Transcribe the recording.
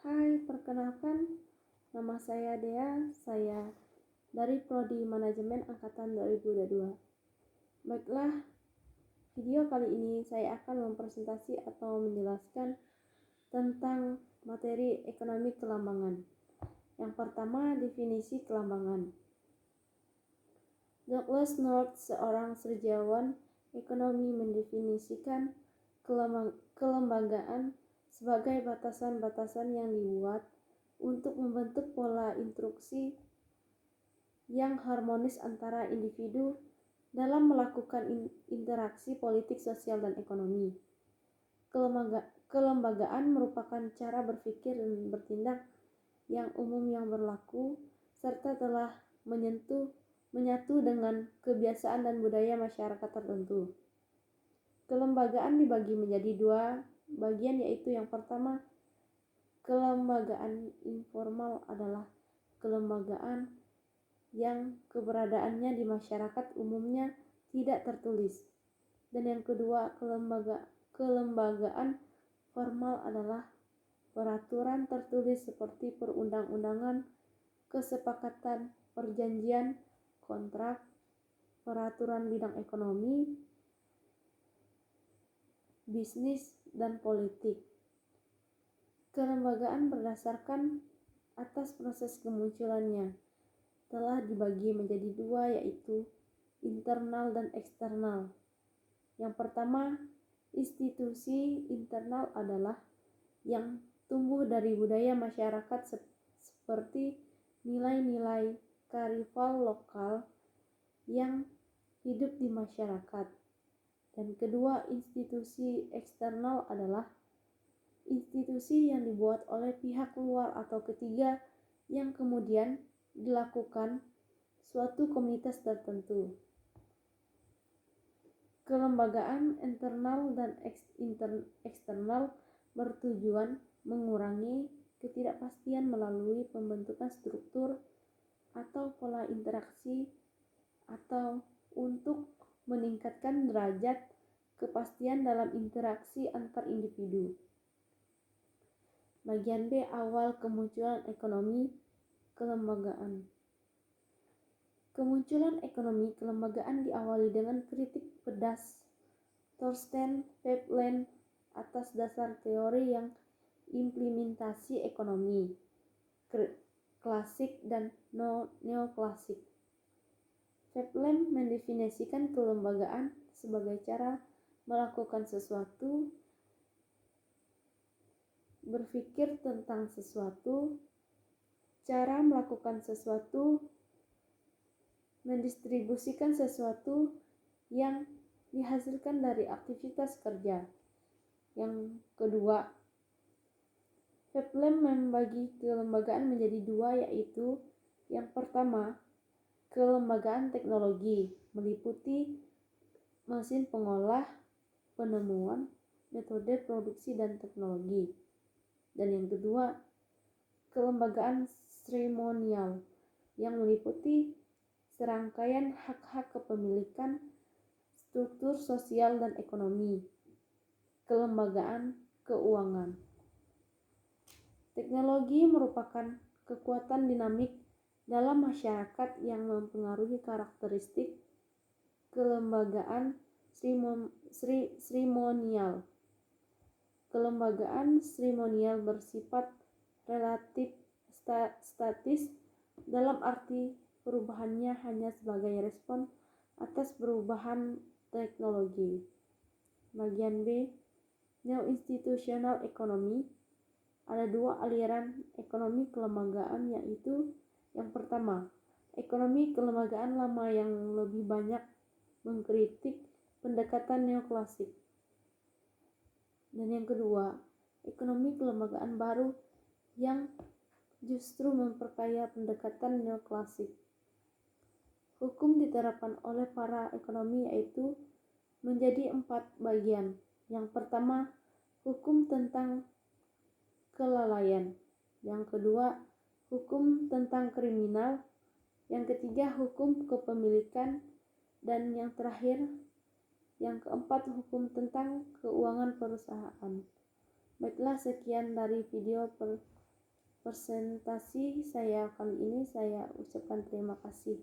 Hai, perkenalkan, nama saya Dea. Saya dari Prodi Manajemen Angkatan 2022. Baiklah, video kali ini saya akan mempresentasi atau menjelaskan tentang materi ekonomi kelambangan. Yang pertama, definisi kelambangan. Douglas North, seorang sejarawan ekonomi, mendefinisikan kelembagaan sebagai batasan-batasan yang dibuat untuk membentuk pola instruksi yang harmonis antara individu dalam melakukan interaksi politik, sosial, dan ekonomi. Kelembagaan merupakan cara berpikir dan bertindak yang umum yang berlaku serta telah menyatu dengan kebiasaan dan budaya masyarakat tertentu. Kelembagaan dibagi menjadi dua bagian, yaitu yang pertama, kelembagaan informal adalah kelembagaan yang keberadaannya di masyarakat umumnya tidak tertulis. Dan yang kedua, kelembagaan formal adalah peraturan tertulis seperti perundang-undangan, kesepakatan, perjanjian, kontrak, peraturan bidang ekonomi, bisnis, dan politik. Kelembagaan berdasarkan atas proses kemunculannya telah dibagi menjadi dua, yaitu internal dan eksternal. Yang pertama, institusi internal adalah yang tumbuh dari budaya masyarakat seperti nilai-nilai kearifan lokal yang hidup di masyarakat. Dan kedua, institusi eksternal adalah institusi yang dibuat oleh pihak luar atau ketiga yang kemudian dilakukan suatu komunitas tertentu. Kelembagaan internal dan eksternal bertujuan mengurangi ketidakpastian melalui pembentukan struktur atau pola interaksi atau untuk meningkatkan derajat kepastian dalam interaksi antar individu. Bagian B, awal kemunculan ekonomi kelembagaan. Kemunculan ekonomi kelembagaan diawali dengan kritik pedas Thorstein Veblen atas dasar teori yang implementasi ekonomi klasik dan neoklasik. Veblen mendefinisikan kelembagaan sebagai cara melakukan sesuatu, berpikir tentang sesuatu, cara melakukan sesuatu, mendistribusikan sesuatu yang dihasilkan dari aktivitas kerja. Yang kedua, Veblen membagi kelembagaan menjadi dua, yaitu yang pertama, kelembagaan teknologi, meliputi mesin pengolah, penemuan, metode produksi, dan teknologi. Dan yang kedua, kelembagaan seremonial yang meliputi serangkaian hak-hak kepemilikan, struktur sosial dan ekonomi. Kelembagaan keuangan. Teknologi merupakan kekuatan dinamik dalam masyarakat yang mempengaruhi karakteristik kelembagaan seremonial. Kelembagaan seremonial bersifat relatif statis dalam arti perubahannya hanya sebagai respon atas perubahan teknologi. Bagian B, neo-institutional economy. Ada dua aliran ekonomi kelembagaan, yaitu yang pertama, ekonomi kelembagaan lama yang lebih banyak mengkritik pendekatan neoklasik. Dan yang kedua, ekonomi kelembagaan baru yang justru memperkaya pendekatan neoklasik. Hukum diterapkan oleh para ekonomi yaitu menjadi 4 bagian. Yang pertama, hukum tentang kelalaian. Yang kedua, hukum tentang kriminal. Yang ketiga, hukum kepemilikan. Dan yang terakhir, yang keempat, hukum tentang keuangan perusahaan. Baiklah, sekian dari video presentasi saya kali ini. Saya ucapkan terima kasih.